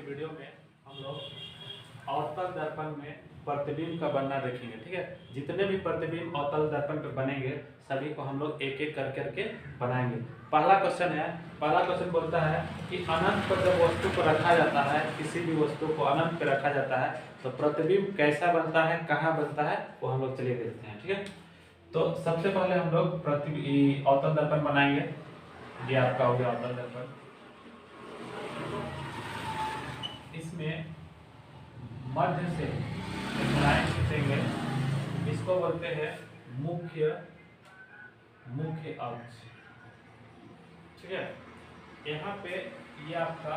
Video में हम लोग अवतल दर्पण में प्रतिबिंब का बनना देखेंगे। ठीक है, जितने भी प्रतिबिंब अवतल दर्पण पे बनेंगे सभी को हम लोग एक एक कर करके बनाएंगे। पहला क्वेश्चन बोलता है कि अनंत पर जब वस्तु को रखा जाता है, किसी भी वस्तु को अनंत पे रखा जाता है तो प्रतिबिंब कैसा बनता है, कहाँ बनता है, वो हम लोग चलिए देखते हैं। ठीक है, तो सबसे पहले हम लोग अवतल दर्पण बनाएंगे। ये आपका हो गया अवतल दर्पण। इसमें मध्य से लाइन खींचेंगे, इसको बोलते हैं मुख्य अक्ष। ठीक है, यहाँ पे ये आपका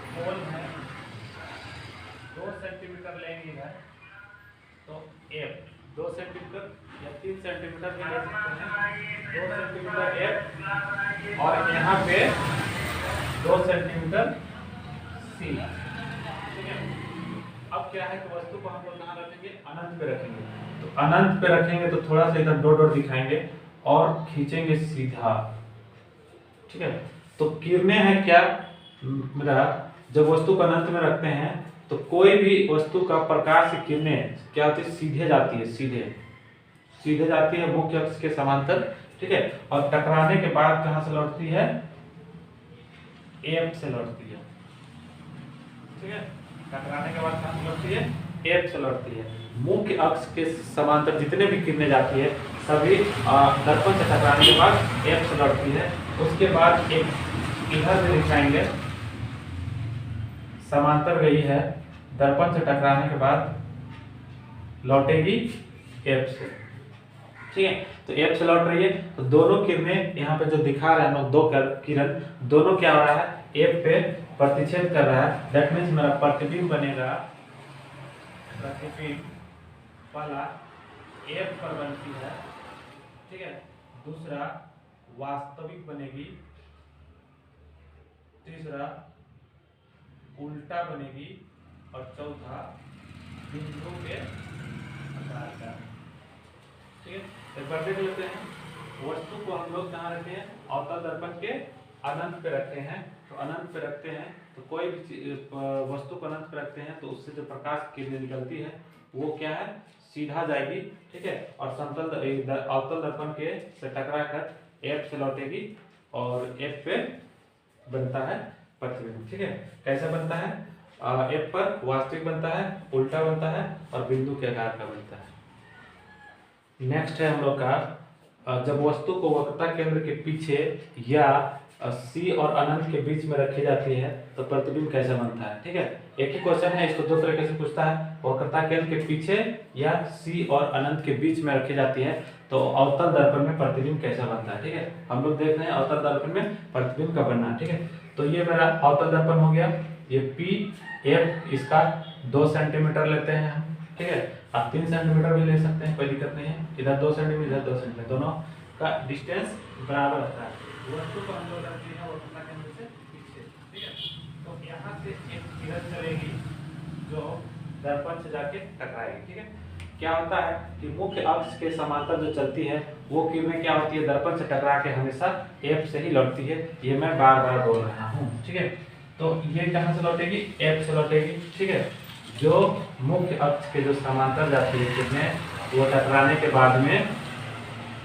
कोण है 2 सेंटीमीटर लेंगे इधर, तो एफ 2 सेंटीमीटर या 3 सेंटीमीटर भी ले सकते हैं। 2 सेंटीमीटर एफ और यहाँ पे 2 सेंटीमीटर सी। ठीक है, अब क्या है कि वस्तु को हम लोग कहाँ रखेंगे, अनंत पे रखेंगे। तो अनंत पे रखेंगे तो थोड़ा सा इधर डॉट दिखाएंगे और खींचेंगे सीधा। ठीक है, तो किरणें हैं क्या मेरा, जब वस्तु को अनंत में रखते हैं तो कोई भी वस्तु का प्रकाश की किरणें क्या होती है, सीधे जाती है, सीधे जाती है मुख्य अक्ष के समांतर। ठीक है, और टकराने के बाद कहां से लौटती है, एफ से लौटती है। ठीक है, टकराने के बाद कहां से लौटती है, एफ से लौटती है। मुख्य अक्ष के समांतर जितने भी किरणें जाती है सभी दर्पण से टकराने के बाद एफ से लौटती है। उसके बाद एक इधर से दिखाएंगे, समांतर गई है, दर्पण से टकराने के बाद लौटेगी एफ से। ठीक है, तो एफ से लौट रही है तो दोनों किरणें यहाँ पे जो दिखा रहे हैं हम लोग, दो किरण दोनों क्या हो रहा है, एफ पे प्रतिच्छेद कर रहा है। दैट मीन्स मेरा प्रतिबिंब बनेगा, प्रतिबिंब पहला एफ पर बनती है। ठीक है, दूसरा वास्तविक बनेगी, तीसरा उल्टा बनेगी और चौथा बिंदु के आकार का। ठीक है, एक बार देख लेते हैं। वस्तु को हम लोग कहाँ रखते हैं, अवतल दर्पण के अनंत पे रखते हैं। तो अनंत पे रखते हैं तो कोई भी वस्तु को अनंत पे रखते हैं तो उससे जो प्रकाश किरणें निकलती है वो क्या है, सीधा जाएगी। ठीक है, और अवतल दर्पण के से टकरा कर एफ से लौटेगी और एफ पे बनता है प्रतिबिंब। ठीक है, कैसा बनता है, एफ पर वास्तविक बनता है, उल्टा बनता है और बिंदु के आकार का बनता है। नेक्स्ट है हम लोग का, जब वस्तु को वक्रता केंद्र के पीछे या सी और अनंत के बीच में रखी जाती है तो प्रतिबिंब कैसा बनता है। ठीक है, एक ही क्वेश्चन है, इसको दो तरीके से पूछता है। वक्रता केंद्र के पीछे या सी और अनंत के बीच में रखी जाती है तो अवतल दर्पण में प्रतिबिंब कैसा बनता है। ठीक है, हम लोग देख रहे हैं अवतल दर्पण में प्रतिबिंब का बनना। ठीक है, तो ये मेरा अवतल दर्पण हो गया। ये पी एफ, इसका 2 सेंटीमीटर लेते हैं हम। ठीक है, आप 3 सेंटीमीटर भी ले सकते हैं, कोई दिक्कत नहीं है। इधर 2 सेंटीमीटर, इधर 2 सेंटीमीटर, दोनों का डिस्टेंस बराबर रहता है। वस्तु को हम लोग रखते हैं वक्रता केंद्र से पीछे। ठीक है, तो यहाँ से एक किरण चलेगी जो दर्पण से जाके टकराएगी। ठीक है, क्या होता है कि मुख्य अक्ष के समांतर जो चलती है वो किरणें क्या होती है, दर्पण से टकरा के हमेशा एफ से ही लौटती है। ये मैं बार बार बोल रहा हूँ। ठीक है, तो ये कहाँ से लौटेगी, एफ से लौटेगी। ठीक है, जो मुख्य अक्ष के जो समांतर जाती है किरणें वो टकराने के बाद में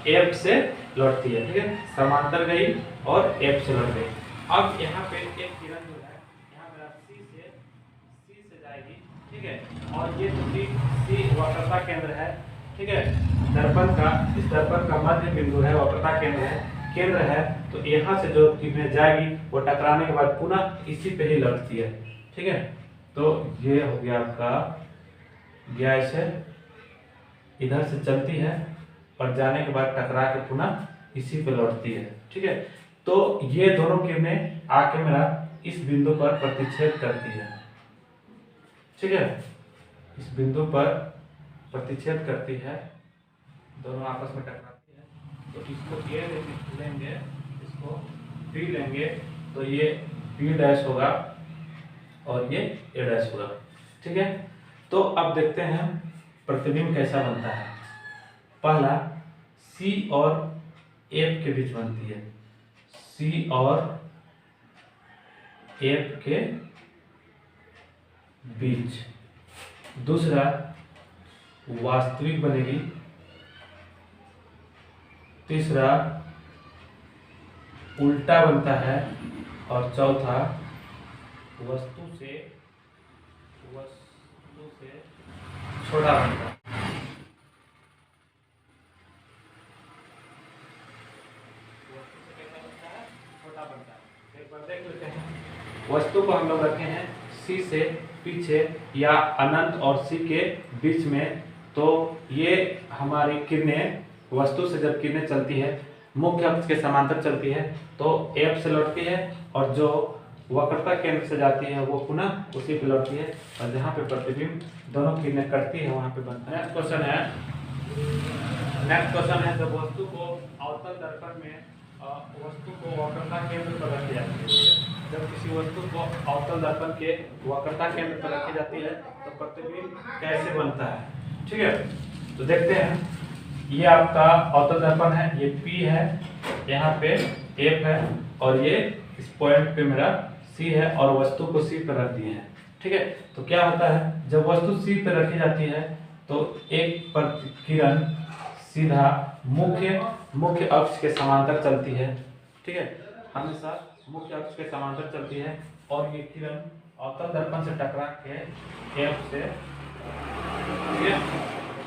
एफ से लौटती है। ठीक है, समांतर गई और एफ से लौट गई। अब यहाँ पे एक किरण जो है यहाँ मेरा सी से जाएगी। ठीक है, और ये सी वक्रता केंद्र है। ठीक है, दर्पण का, इस दर्पण का मध्य बिंदु है, वक्रता केंद्र है। तो यहाँ से जो किरणें जाएगी वो टकराने के बाद पुनः इसी पे ही लौटती है। ठीक है, तो ये हो गया आपका गैस है, इधर से चलती है और जाने के बाद टकरा के पुनः इसी पे लौटती है। ठीक है, तो ये दोनों किरणें आके मेरा इस बिंदु पर प्रतिच्छेद करती है। ठीक है, इस बिंदु पर प्रतिच्छेद करती है, दोनों आपस में टकराती है। तो इसको ए लेंगे, इसको बी लेंगे तो ये बी डैश होगा और ये ए डैश होगा। ठीक है, तो अब देखते हैं प्रतिबिंब कैसा बनता है। पहला सी और एफ के बीच बनती है, सी और एफ के बीच, दूसरा वास्तविक बनेगी, तीसरा उल्टा बनता है, और चौथा वस्तु से छोटा बनता है। वस्तु से कैसा बनता है? छोटा बनता है। एक बार देख लेते हैं। वस्तु को हम लोग रखे हैं C से पीछे या अनंत और C के बीच में, तो ये हमारी किरणें, वस्तु से जब किरणें चलती है मुख्य अक्ष के समांतर चलती है तो F से लौटती है, और जो वक्रता केंद्र से जाती है वो पुनः उसी पे लौटती है, और जहाँ पे प्रतिबिंब दोनों किरणें कटती है वहाँ पे बनता है। नेक्स्ट क्वेश्चन है जब वस्तु को अवतल दर्पण में वस्तु को वक्रता केंद्र पर रखी जाती है, जब किसी वस्तु को अवतल दर्पण के वक्रता केंद्र पर रखी जाती है तो प्रतिबिंब कैसे बनता है? ठीक है, तो देखते हैं। ये आपका अवतल दर्पण है, ये P है, यहाँ पे F है, और ये इस पॉइंट पे मेरा C है, और वस्तु को C पर रख दिए हैं। ठीक है, तो क्या होता है जब वस्तु C पर रखी जाती है तो एक किरण सीधा मुख्य अक्ष के समांतर चलती है। ठीक है, हमेशा मुख्य अक्ष के समांतर चलती है, और ये किरण अवतल दर्पण से टकरा के F से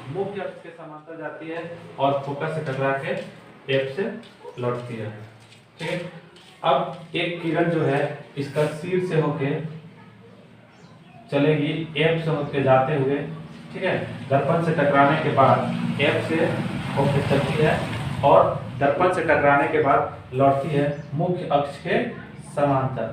मुख्य अक्ष के समांतर जाती है और फोकस से टकरा के F से लौटती है। ठीक है, अब एक किरण जो है इसका सिर से होके चलेगी F से होके जाते हुए, ठीक है, दर्पण से टकराने के बाद F से होके चलती है और दर्पण से टकराने के बाद लौटती है मुख्य अक्ष के समांतर,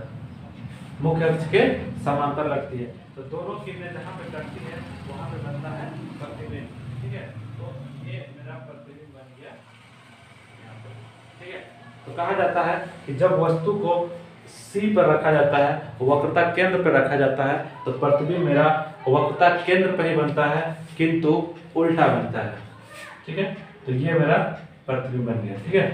लगती है। तो दोनों किरणें जहाँ पे कटती है वहाँ पे बनता है प्रतिबिंब। ठीक है, तो ये मेरा प्रतिबिंब बन गया यहाँ पे। ठीक है, तो कहा जाता है कि जब वस्तु को C पर रखा जाता है, वक्रता केंद्र पर रखा जाता है, तो प्रतिबिंब मेरा वक्रता केंद्र पर ही बनता है किंतु उल्टा बनता है। ठीक है, तो ये मेरा प्रतिबिंब बन गया। ठीक है,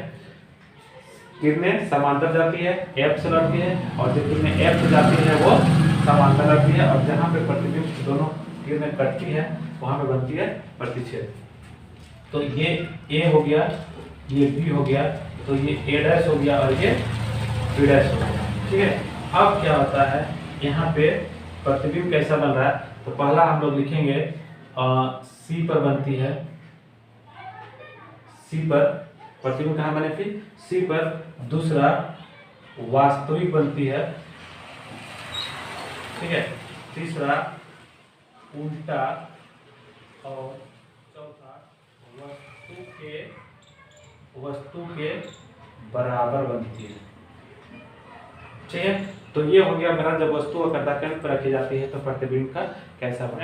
किरणें समांतर जाती है, F से लौटती है, और जो किरणें F से जाती है वो समांतर लगती है, और जहाँ पे प्रतिबिंब दोनों किरणें कटती है वहाँ पे बनती है प्रतिच्छेद। तो ये A हो गया, ये B हो गया, तो ये A' हो गया और ये B' हो गया। ठीक है, अब क्या होता है यहाँ पे प्रतिबिंब कैसा बन रहा है, तो पहला हम लोग लिखेंगे C पर बनती है, C पर प्रतिबिंब कहाँ बने थी? C पर। दूसरा वास्तविक बनती है, ठीक है, तीसरा उल्टा, और चौथा वस्तु के बराबर बनती है। ठीक है, तो ये हो गया मेरा जब वस्तु वक्रता केंद्र पर रखी जाती है तो प्रतिबिंब का कैसा बना।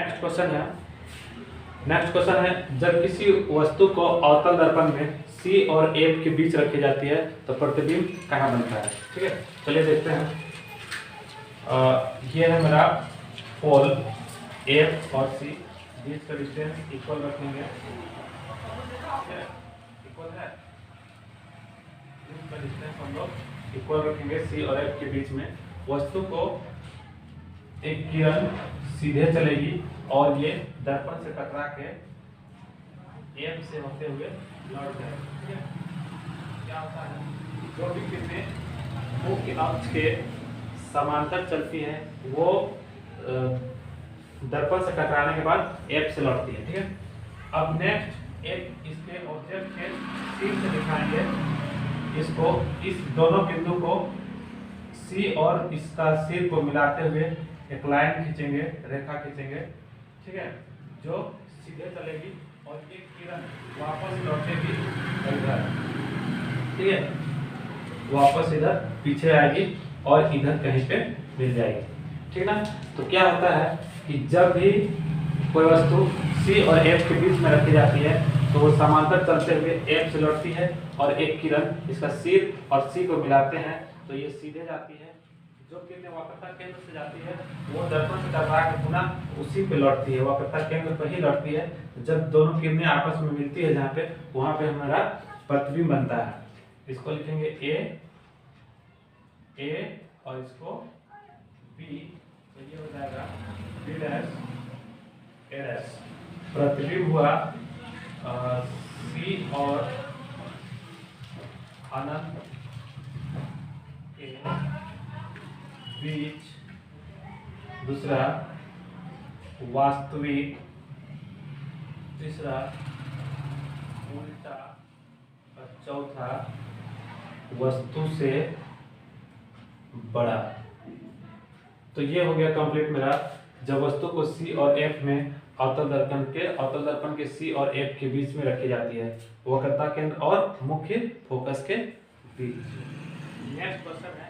नेक्स्ट क्वेश्चन है जब किसी वस्तु को अवतल दर्पण में C और F के बीच रखी जाती है तो प्रतिबिंब कहाँ बनता है। ठीक है, चलिए देखते हैं। ये है मेरा पोल F और C, बीच का डिस्टेंस इक्वल रखेंगे, इक्वल है, बीच का डिस्टेंस हम लोग इक्वल रखेंगे C और F के बीच में। वस्तु को एक किरण सीधे चलेगी और ये दर्पण से टकरा के F से होते हुए लौट जाएगी। ठीक है, क्या होता है जो भी किरणें मुख्य अक्ष के समांतर चलती है वो दर्पण से टकराने के बाद F से लौटती है। ठीक है, अब नेक्स्ट एक इसके ऑब्जेक्ट के सिर से दिखाएंगे, इसको इस दोनों बिंदु को C और इसका सिर को मिलाते हुए एक लाइन खींचेंगे, रेखा खींचेंगे। ठीक है, जो सीधे चलेगी और ये किरण वापस लौटेगी इधर। ठीक है, वापस इधर पीछे आएगी और इधर कहीं पे मिल जाएगी। ठीक है ना, तो क्या होता है कि जब भी कोई वस्तु C और F के बीच में रखी जाती है तो वो समांतर चलते हुए F से लौटती है और एक किरण इसका सिर और C को मिलाते हैं तो ये सीधे जाती है। जो किरणें वक्रता केंद्र से जाती है वो दर्पण से टकरा के पुनः उसी पे लौटती है, वक्रता केंद्र पर ही लौटती है। जब दोनों किरणें आपस में मिलती है जहाँ पे, वहाँ पे हमारा प्रतिबिंब बनता है। इसको लिखेंगे A और इसको B, तो ये हो जाएगा बी डैश ए डैश। प्रतिबिंब हुआ सी और अनंत के बीच, दूसरा वास्तविक, तीसरा उल्टा और चौथा वस्तु से बड़ा। तो ये हो गया कंप्लीट मेरा। जब वस्तु को सी और एफ में अवतल दर्पण के सी और एफ के बीच में रखी जाती है, वक्रता केंद्र और मुख्य फोकस के बीच। नेक्स्ट क्वेश्चन है,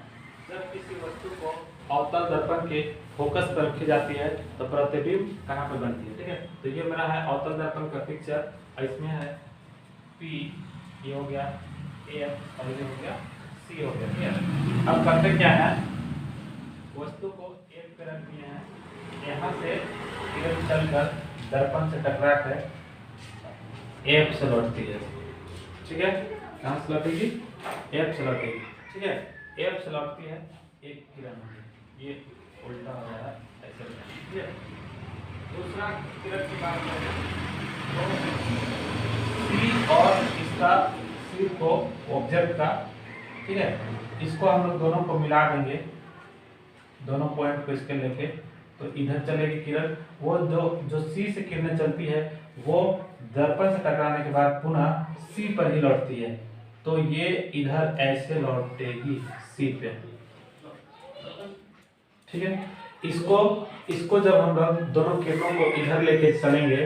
जब किसी वस्तु को अवतल दर्पण के फोकस पर रखी जाती है तो प्रतिबिंब कहाँ पर बनती है? ठीक है, तो ये मेरा है अवतल दर्पण का पिक्चर, और इसमें है पी, ये हो गया एफ और ये हो गया सी हो गया। ठीक है, अब करते क्या है, वस्तु को एक पे रख दिए हैं, यहाँ से किरण चलकर दर्पण से टकरा कर एफ से लौटती है। ठीक है, कहाँ से लौटेगी? एफ से लौटेगी। ठीक है, एफ से लौटती है, एक किरण होगी, ये उल्टा हो रहा है ऐसे। ठीक है, दूसरा किरण की बात करें तो सी और इसका सी को ऑब्जेक्ट का, ठीक है, इसको हम लोग दोनों को मिला देंगे, दोनों पॉइंट को इसके लेके, तो इधर चलेगी किरण। वो जो सी से किरणें चलती है वो दर्पण से टकराने के बाद पुनः सी पर ही लौटती है, तो ये इधर ऐसे लौटेगी सी पे। ठीक है, इसको जब हम लोग दोनों किरणों को इधर लेके चलेंगे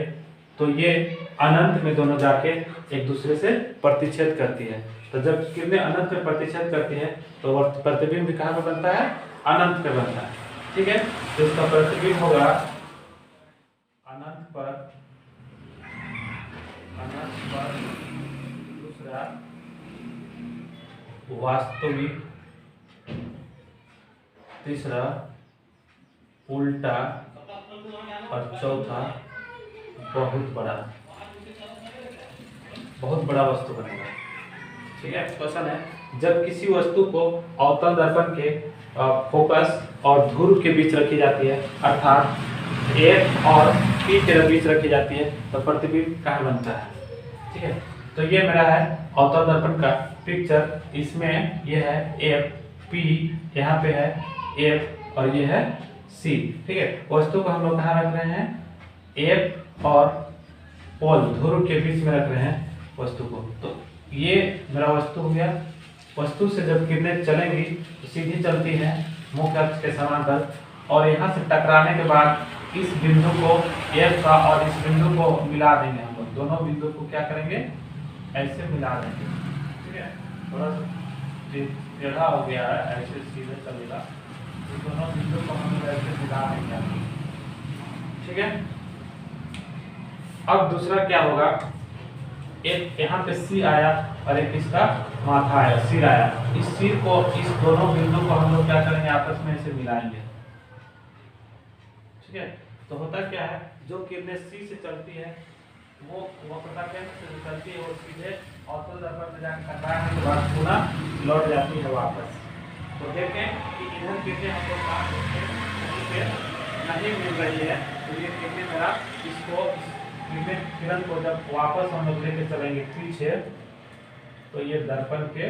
तो ये अनंत में दोनों जाके एक दूसरे से प्रतिच्छेद करती है। तो जब किरणें अनंत में प्रतिच्छेद करती है तो प्रतिबिंब भी कहाँ पे बनता है? अनंत पे बनता है। ठीक है, तो इसका प्रतिबिंब होगा अनंत पर, दूसरा वास्तविक, तीसरा उल्टा और चौथा बहुत बड़ा वस्तु बनेगा। ठीक है, क्वेश्चन है, जब किसी वस्तु को अवतल दर्पण के फोकस और ध्रुव के बीच रखी जाती है, अर्थात एफ और पी के बीच रखी जाती है, तो प्रतिबिंब कहाँ बनता है? ठीक है, तो ये मेरा है अवतल दर्पण का पिक्चर। इसमें ये है एफ, पी, यहाँ पे है एफ और ये है सी। ठीक है, वस्तु को हम लोग कहाँ रख रहे हैं? एफ और पोल ध्रुव के बीच में रख रहे हैं वस्तु को। तो ये मेरा वस्तु हो गया। वस्तु से जब किरणें चलेंगी तो सीधी चलती हैं मुख्य अक्ष के समांतर, और यहाँ से टकराने के बाद इस बिंदु को एफ का और इस बिंदु को मिला देंगे। हम लोग दोनों बिंदु को क्या करेंगे? ऐसे मिला देंगे। ठीक है, थोड़ा सा टेढ़ा हो गया है, ऐसे सीधे चलेगा, तो दोनों बिंदु को हम लोग ऐसे मिला देंगे। ठीक है, अब दूसरा क्या होगा, एक यहाँ पे सी आया और एक इसका माथा आया, सिर आया। इस सिर को, इस दोनों बिंदु को हम लोग क्या करेंगे? आपस में ऐसे मिलाएंगे। ठीक है, तो होता क्या है, जो किरणें सी से चलती है वो वक्रता केंद्र से चलती है और सीधे अवतल दर्पण में जाकर टकराने के बाद पुनः लौट जाती है वापस। तो देखें कि इधर किरणें हम लोग नहीं मिल रही है, तो ये किरणें मेरा इसको किरण को जब वापस हम लोग लेके चलेंगे पीछे, तो ये दर्पण के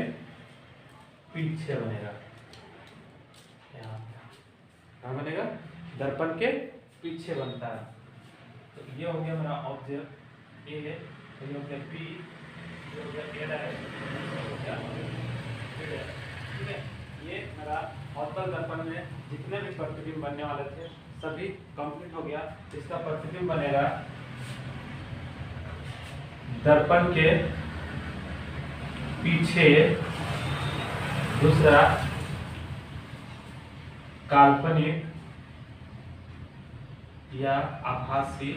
पीछे बनेगा। क्या बनेगा? दर्पण के पीछे बनता है। तो ये हो गया मेरा ऑब्जेक्ट ए, तो ये हो गया पी, ये हो गया ए डैश, ठीक है। ये मेरा अवतल दर्पण में जितने भी प्रतिबिंब बनने वाले थे सभी कंप्लीट हो गया। इसका प्रतिबिंब बनेगा दर्पण के पीछे, दूसरा काल्पनिक या आभासी,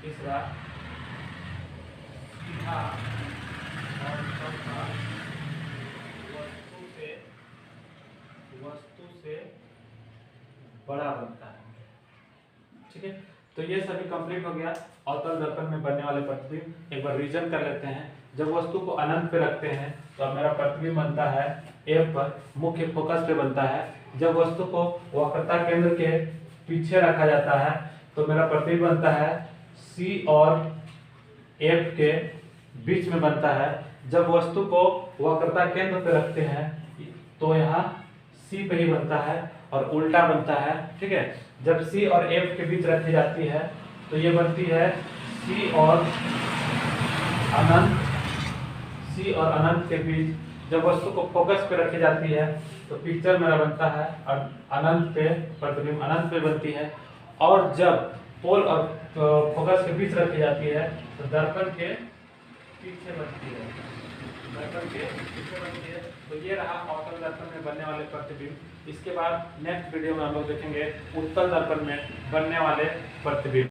तीसरा सीधा और चौथा वस्तु से बड़ा बनता है। ठीक है, तो ये सभी कंप्लीट हो गया अवतल दर्पण में बनने वाले प्रतिबिंब। एक बार रिवीजन कर लेते हैं। जब वस्तु को अनंत पे रखते हैं तो अब मेरा प्रतिबिंब बनता है एफ पर मुख्य फोकस पे बनता है। जब वस्तु को वक्रता केंद्र के पीछे रखा जाता है तो मेरा प्रतिबिंब बनता है सी और एफ के बीच में बनता है। जब वस्तु को वक्रता केंद्र पे रखते हैं तो यहाँ सी पे ही बनता है और उल्टा बनता है, ठीक है। जब सी और एफ के बीच रखी जाती है तो ये बनती है सी और अनंत के बीच। जब वस्तु को फोकस पे रखी जाती है तो पिक्चर मेरा बनता है और अनंत पे प्रतिबिंब अनंत पे बनती है। और जब पोल और फोकस के बीच रखी जाती है तो दर्पण के पीछे बनती है, तो ये रहा अवतल दर्पण में बनने वाले प्रतिबिंब। इसके बाद नेक्स्ट वीडियो में हम लोग देखेंगे उत्तल दर्पण में बनने वाले प्रतिबिंब।